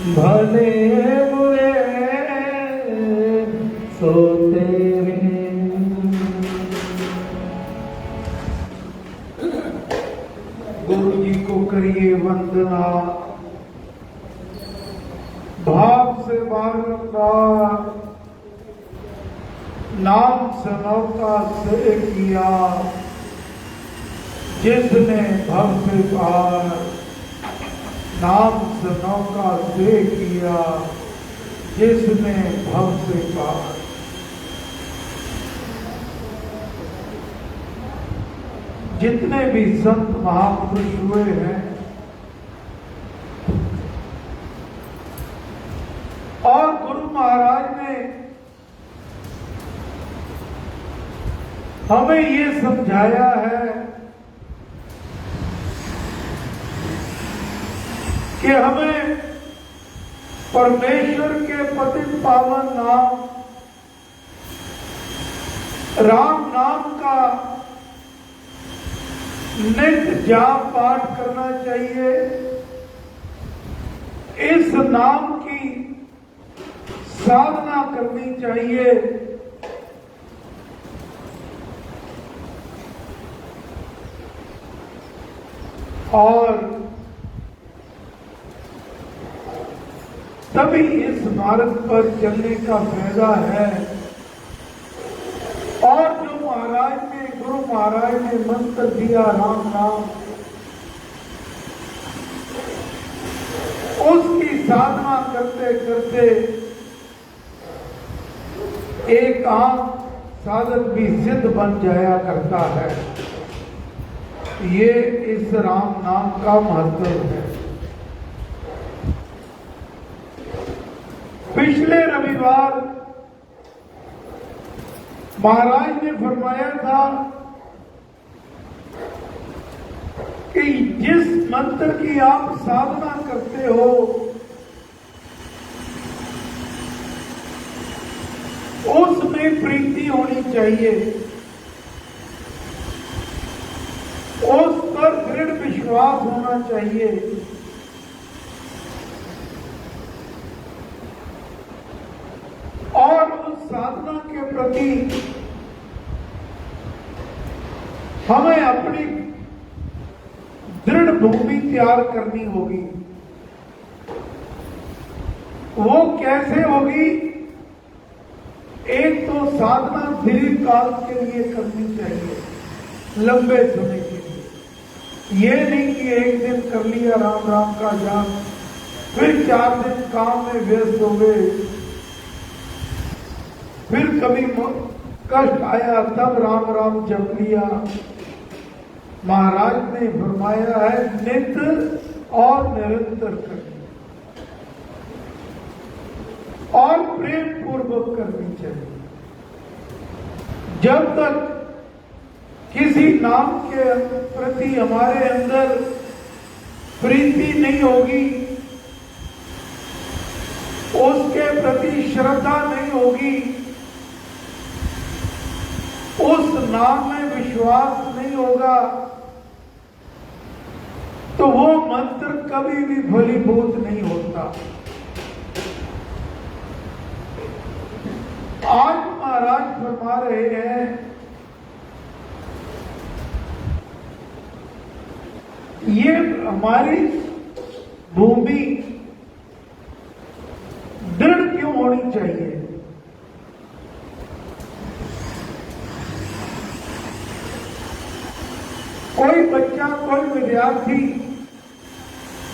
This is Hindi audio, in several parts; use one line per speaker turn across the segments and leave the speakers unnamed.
भले बुरे सोते रहे। गुरु जी को करिए वंदना, भाव से बारंबार नाम सनौता से किया, जिसने भव से पार नाम सनौका से किया, जिसने भव से पार। जितने भी संत महापुरुष हुए हैं और गुरु महाराज ने हमें ये समझाया है कि हमें परमेश्वर के पतित पावन नाम राम नाम का नित्य जाप पाठ करना चाहिए। इस नाम की साधना करनी चाहिए। और तभी इस मार्ग पर चलने का फायदा है। और जो महाराज ने गुरु महाराज ने मंत्र दिया राम नाम, उसकी साधना करते करते एक आम साधक भी सिद्ध बन जाया करता है। ये इस राम नाम का महत्व है। पिछले रविवार महाराज ने फरमाया था कि जिस मंत्र की आप साधना करते हो उसमें प्रीति होनी चाहिए, उस पर दृढ़ विश्वास होना चाहिए। और उस साधना के प्रति हमें अपनी दृढ़ भूमि तैयार करनी होगी। वो कैसे होगी? एक तो साधना दीर्घ काल के लिए करनी चाहिए, लंबे समय के लिए। ये नहीं कि एक दिन कर लिया राम राम का जाप, फिर 4 दिन काम में व्यस्त हो गए, फिर कभी कष्ट आया तब राम राम जप लिया। महाराज ने फरमाया है नित्य और निरंतर करनी और प्रेम पूर्वक करनी चाहिए। जब तक किसी नाम के प्रति हमारे अंदर प्रीति नहीं होगी, उसके प्रति श्रद्धा नहीं होगी, उस नाम में विश्वास नहीं होगा, तो वो मंत्र कभी भी फलीभूत नहीं होता। आज महाराज फरमा रहे हैं ये हमारी भूमि दृढ़ क्यों होनी चाहिए? कोई बच्चा, कोई विद्यार्थी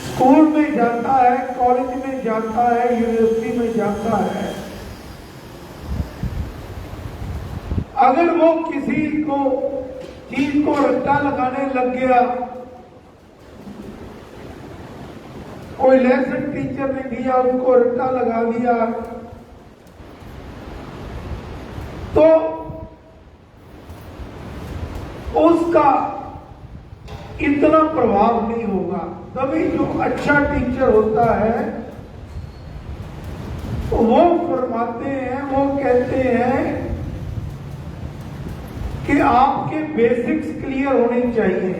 स्कूल में जाता है, कॉलेज में जाता है, यूनिवर्सिटी में जाता है, अगर वो किसी को चीज को रट्टा लगाने लग गया, कोई लेसन टीचर ने दिया, उनको रट्टा लगा दिया, तो उसका इतना प्रभाव नहीं होगा। तभी जो अच्छा टीचर होता है वो फरमाते हैं, वो कहते हैं कि आपके बेसिक्स क्लियर होने चाहिए।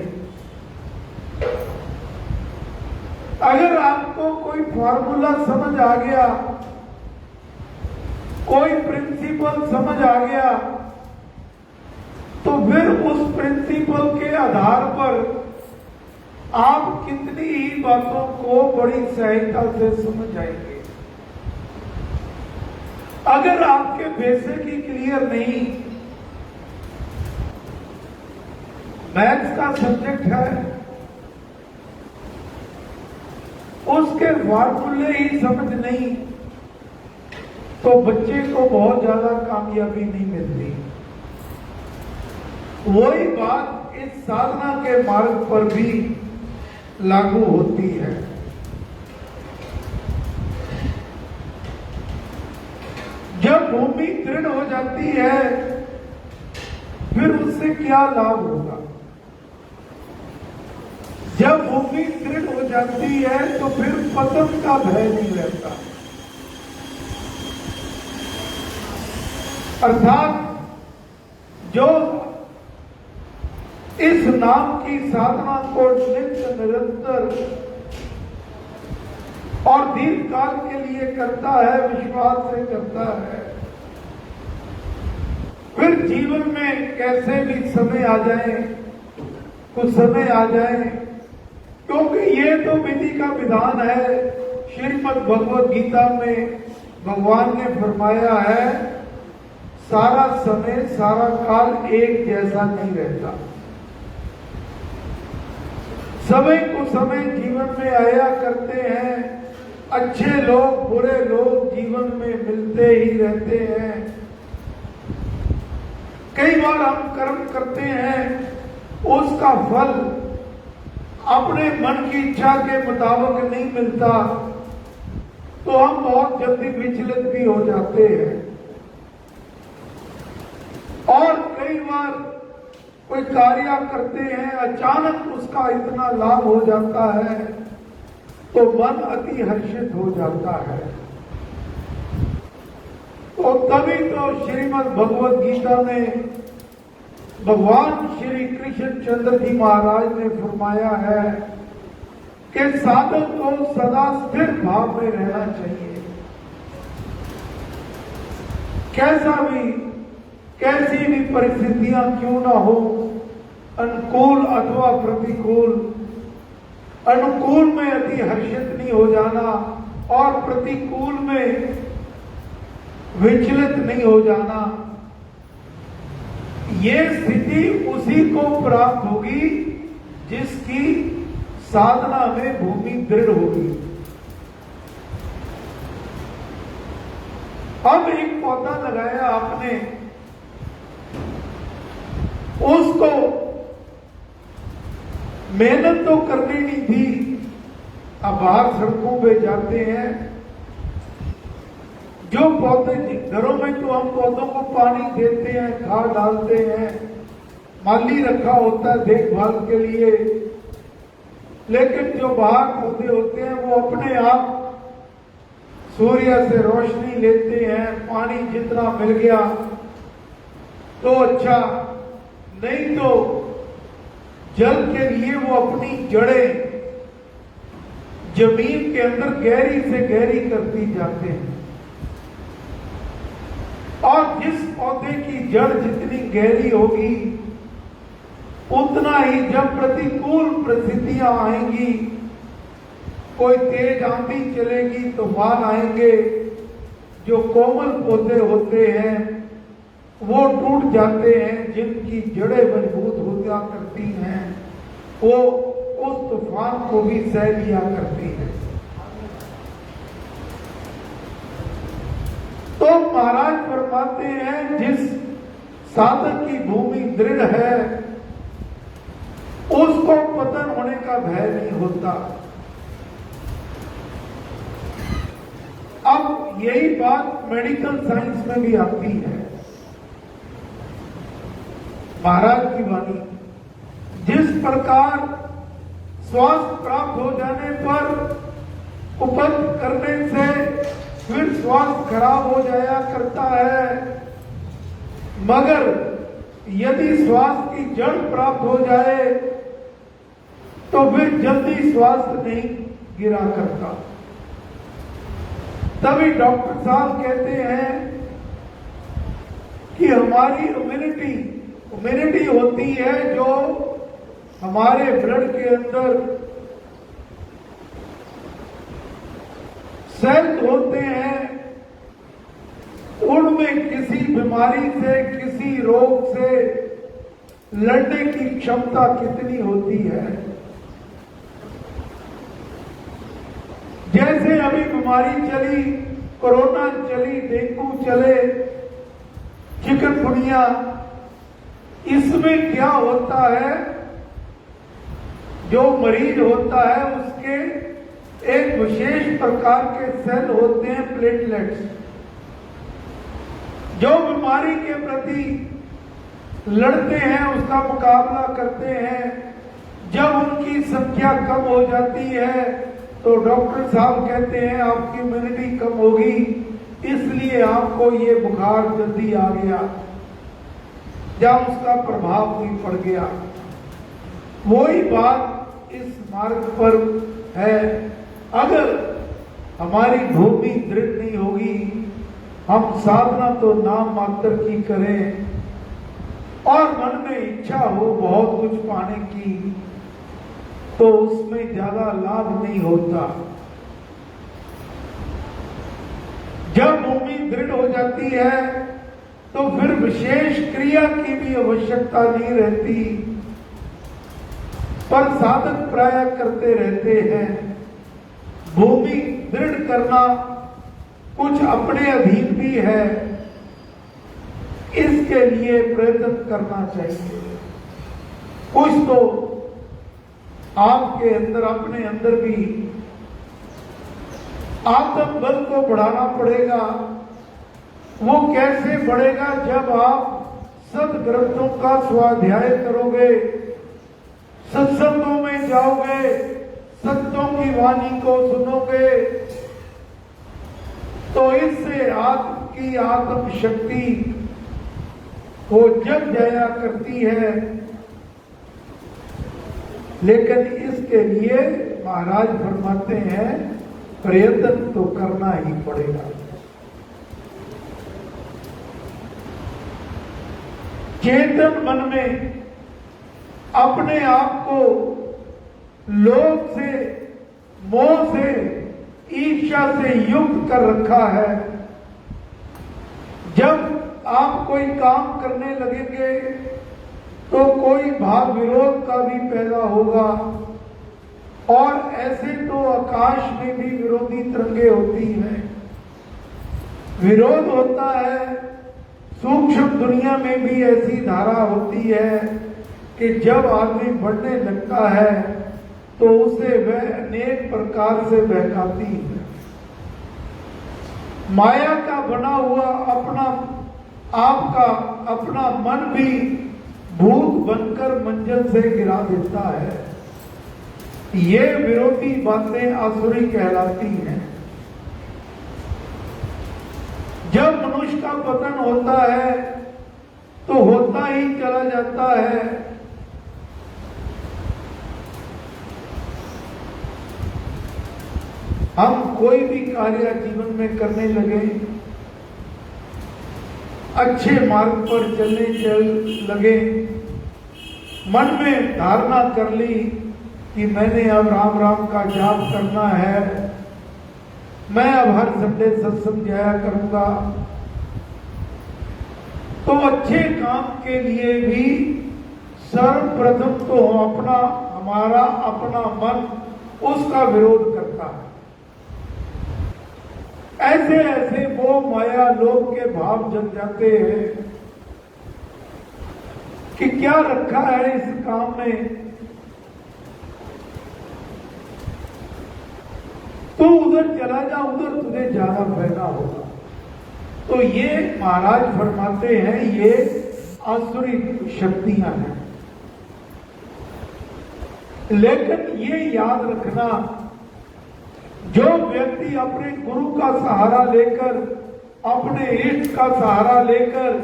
अगर आपको कोई फॉर्मूला समझ आ गया, कोई प्रिंसिपल समझ आ गया, तो फिर उस प्रिंसिपल के आधार पर आप कितनी ही बातों को बड़ी सहजता से समझ जाएंगे। अगर आपके बेसिक ही क्लियर नहीं, मैथ्स का सब्जेक्ट है, उसके फॉर्मूले ही समझ नहीं, तो बच्चे को बहुत ज्यादा कामयाबी नहीं मिलती। वही बात इस साधना के मार्ग पर भी लागू होती है। जब भूमि दृढ़ हो जाती है, फिर उससे क्या लाभ होगा? जब भूमि दृढ़ हो जाती है तो फिर पतन का भय नहीं रहता। अर्थात जो इस नाम की साधना को नित्य निरंतर और दीर्घ काल के लिए करता है, विश्वास से करता है, फिर जीवन में कैसे भी समय आ जाए, कुछ समय आ जाए, क्योंकि ये तो विधि का विधान है। श्रीमद् भगवद गीता में भगवान ने फरमाया है, सारा समय सारा काल एक जैसा नहीं रहता। समय को समय जीवन में आया करते हैं, अच्छे लोग बुरे लोग जीवन में मिलते ही रहते हैं। कई बार हम कर्म करते हैं, उसका फल अपने मन की इच्छा के मुताबिक नहीं मिलता, तो हम बहुत जल्दी विचलित भी हो जाते हैं। और कई बार कोई कार्य करते हैं, अचानक उसका इतना लाभ हो जाता है तो मन अति हर्षित हो जाता है। तो तभी तो श्रीमद् भगवद गीता में भगवान श्री कृष्ण चंद्र जी महाराज ने फरमाया है कि साधक को सदा स्थिर भाव में रहना चाहिए। कैसी भी परिस्थितियां क्यों ना हो, अनुकूल अथवा प्रतिकूल, अनुकूल में अति हर्षित नहीं हो जाना और प्रतिकूल में विचलित नहीं हो जाना। ये स्थिति उसी को प्राप्त होगी जिसकी साधना में भूमि दृढ़ होगी। अब एक पौधा लगाया आपने, उसको मेहनत तो करनी नहीं थी। अब बाहर सड़कों पे जाते हैं, जो पौधे घरों में तो हम पौधों को पानी देते हैं, खाद डालते हैं, माली रखा होता है देखभाल के लिए, लेकिन जो बाहर पौधे होते हैं वो अपने आप सूर्य से रोशनी लेते हैं। पानी जितना मिल गया तो अच्छा, नहीं तो जल के लिए वो अपनी जड़ें जमीन के अंदर गहरी से गहरी करती जाते हैं। और जिस पौधे की जड़ जितनी गहरी होगी, उतना ही जब प्रतिकूल परिस्थितियां आएंगी, कोई तेज आंधी चलेगी, तूफान आएंगे, जो कोमल पौधे होते हैं वो टूट जाते हैं, जिनकी जड़ें मजबूत होता करती हैं, वो उस तूफान को भी सह लिया करती हैं। तो महाराज फरमाते हैं, जिस साधक की भूमि दृढ़ है उसको पतन होने का भय नहीं होता। अब यही बात मेडिकल साइंस में भी आती है। महाराज की वाणी, जिस प्रकार स्वास्थ्य प्राप्त हो जाने पर उपज करने से फिर स्वास्थ्य खराब हो जाया करता है, मगर यदि स्वास्थ्य की जड़ प्राप्त हो जाए तो फिर जल्दी स्वास्थ्य नहीं गिरा करता। तभी डॉक्टर साहब कहते हैं कि हमारी इम्यूनिटी होती है, जो हमारे ब्लड के अंदर सेल्स होते हैं, उनमें किसी बीमारी से, किसी रोग से लड़ने की क्षमता कितनी होती है। जैसे अभी बीमारी चली, कोरोना चली, डेंगू चले, चिकनगुनिया, इसमें क्या होता है, जो मरीज होता है उसके एक विशेष प्रकार के सेल होते हैं, प्लेटलेट्स, जो बीमारी के प्रति लड़ते हैं, उसका मुकाबला करते हैं। जब उनकी संख्या कम हो जाती है तो डॉक्टर साहब कहते हैं आपकी इम्यूनिटी कम होगी, इसलिए आपको ये बुखार जल्दी आ गया, जब उसका प्रभाव भी पड़ गया। वही बात इस मार्ग पर है। अगर हमारी भूमि दृढ़ नहीं होगी, हम साधना तो नाम मात्र की करें और मन में इच्छा हो बहुत कुछ पाने की, तो उसमें ज्यादा लाभ नहीं होता। जब भूमि दृढ़ हो जाती है तो फिर विशेष क्रिया की भी आवश्यकता नहीं रहती, पर साधक प्राय करते रहते हैं। भूमि दृढ़ करना कुछ अपने अधीन भी है, इसके लिए प्रयत्न करना चाहिए। कुछ तो आपके अंदर, अपने अंदर भी आत्मबल को बढ़ाना पड़ेगा। वो कैसे बढ़ेगा? जब आप सदग्रंथों का स्वाध्याय करोगे, सत्संगों में जाओगे, संतों की वाणी को सुनोगे, तो इससे आपकी आत्म शक्ति वो जग जाया करती है। लेकिन इसके लिए महाराज फरमाते हैं प्रयत्न तो करना ही पड़ेगा। चेतन मन में अपने आप को लोभ से, मोह से, ईर्ष्या से युक्त कर रखा है। जब आप कोई काम करने लगेंगे तो कोई भाव विरोध का भी पैदा होगा, और ऐसे तो आकाश में भी विरोधी तरंगे होती हैं। विरोध होता है, सूक्ष्म दुनिया में भी ऐसी धारा होती है कि जब आदमी बढ़ने लगता है तो उसे वह अनेक प्रकार से बहकाती है। माया का बना हुआ अपना आपका अपना मन भी भूत बनकर मंजिल से गिरा देता है। ये विरोधी बातें आसुरी कहलाती हैं। जब मनुष्य का पतन होता है तो होता ही चला जाता है। हम कोई भी कार्य जीवन में करने लगे, अच्छे मार्ग पर चलने लगे, मन में धारणा कर ली कि मैंने अब राम राम का जाप करना है, मैं अब हर संडे सत्संग जाया करूंगा, तो अच्छे काम के लिए भी सर्वप्रथम तो हमारा अपना मन उसका विरोध करता है। ऐसे ऐसे वो माया लोभ के भाव जग जाते हैं कि क्या रखा है इस काम में, तो उधर चला जा, उधर तुझे ज्यादा फायदा होगा। तो ये महाराज फरमाते हैं ये आसुरी शक्तियां हैं। लेकिन ये याद रखना, जो व्यक्ति अपने गुरु का सहारा लेकर, अपने इष्ट का सहारा लेकर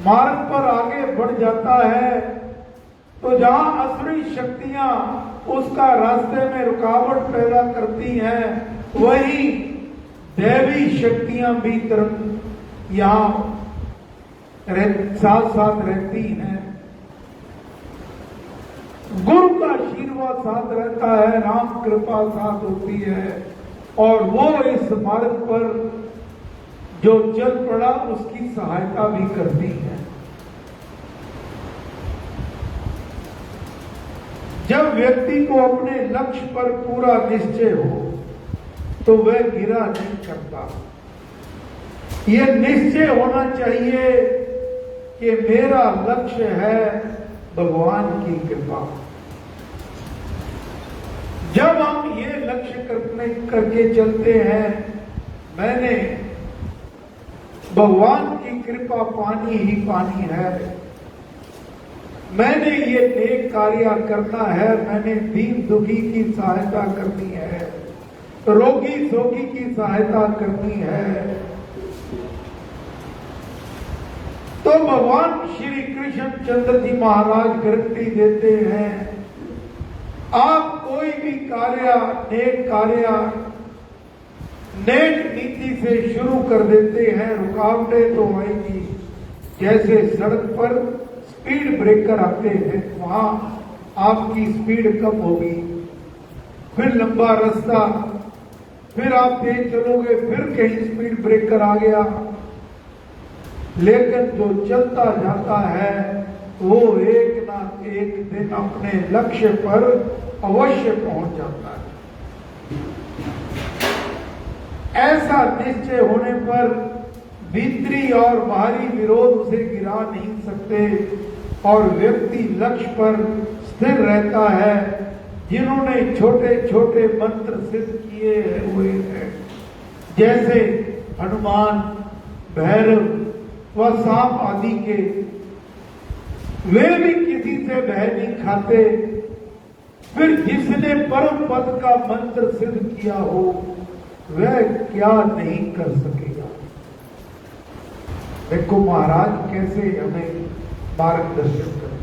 मार्ग पर आगे बढ़ जाता है, तो जहां आसुरी शक्तियां उसका रास्ते में रुकावट पैदा करती हैं, वही दैवी शक्तियां भी तरफ यहाँ साथ साथ रहती हैं। गुरु का आशीर्वाद साथ रहता है, राम कृपा साथ होती है, और वो इस मार्ग पर जो चल पड़ा उसकी सहायता भी करती है। जब व्यक्ति को अपने लक्ष्य पर पूरा निश्चय हो तो वह गिरा नहीं करता। यह निश्चय होना चाहिए कि मेरा लक्ष्य है भगवान की कृपा। जब हम ये लक्ष्य करके चलते हैं, मैंने भगवान की कृपा पानी ही पानी है, मैंने ये नेक कार्य करना है, मैंने दीन दुखी की सहायता करनी है, रोगी शोगी की सहायता करनी है, तो भगवान श्री कृष्ण चंद्र जी महाराज गारंटी देते हैं, आप कोई भी कार्य, नेक नीति से शुरू कर देते हैं, रुकावटें तो आएगी। जैसे सड़क पर स्पीड ब्रेकर आते हैं, वहां आपकी स्पीड कम होगी, फिर लंबा रास्ता, फिर आप तेज चलोगे, फिर कहीं स्पीड ब्रेकर आ गया, लेकिन जो चलता जाता है वो एक ना एक दिन अपने लक्ष्य पर अवश्य पहुंच जाता है। ऐसा निश्चय होने पर भीतरी और बाहरी विरोध उसे गिरा नहीं सकते, और व्यक्ति लक्ष्य पर स्थिर रहता है। जिन्होंने छोटे छोटे मंत्र सिद्ध किए हुए हैं, जैसे हनुमान, भैरव व सांप आदि के, वे भी किसी से भय नहीं खाते। फिर जिसने परम पद का मंत्र सिद्ध किया हो वह क्या नहीं कर सकेगा। देखो महाराज कैसे हमें मार्गदर्शन कर।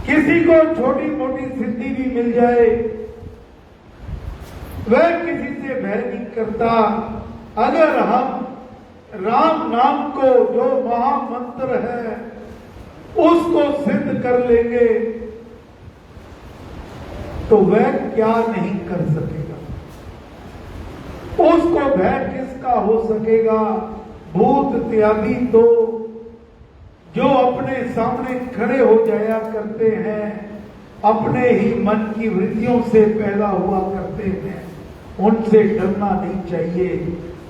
किसी को छोटी मोटी सिद्धि भी मिल जाए, वह किसी से भय नहीं करता। अगर हम राम नाम को, जो महामंत्र है, उसको सिद्ध कर लेंगे तो वह क्या नहीं कर सकेगा। उसको भय किसका हो सकेगा। भूत इत्यादि तो जो अपने सामने खड़े हो जाया करते हैं, अपने ही मन की वृत्तियों से पैदा हुआ करते हैं, उनसे डरना नहीं चाहिए।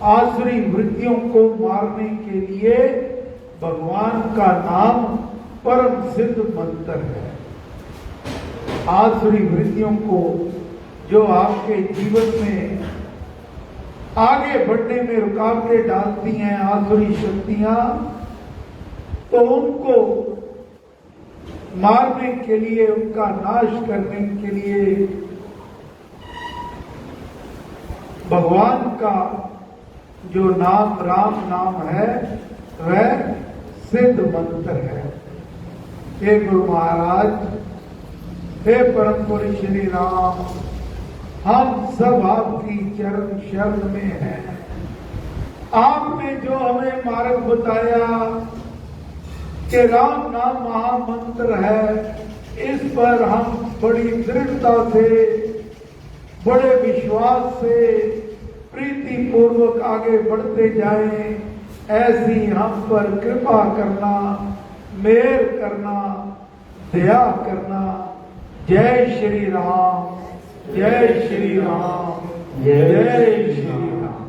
आसुरी वृत्तियों को मारने के लिए भगवान का नाम परम सिद्ध मंत्र है। आसुरी वृत्तियों को जो आपके जीवन में आगे बढ़ने में रुकावटें डालती हैं, आसुरी शक्तियां, तो उनको मारने के लिए, उनका नाश करने के लिए भगवान का जो नाम, राम नाम है, वह सिद्ध मंत्र है। हे गुरु महाराज, हे परम पुरुष श्री राम, हम सब आपकी चरण शरण में हैं। आपने जो हमें मार्ग बताया कि राम नाम महामंत्र है, इस पर हम बड़ी दृढ़ता से, बड़े विश्वास से, प्रीति पूर्वक आगे बढ़ते जाएं। ऐसी हम पर कृपा करना, मेहर करना, दया करना। जय श्री राम, जय श्री राम, जय श्री राम।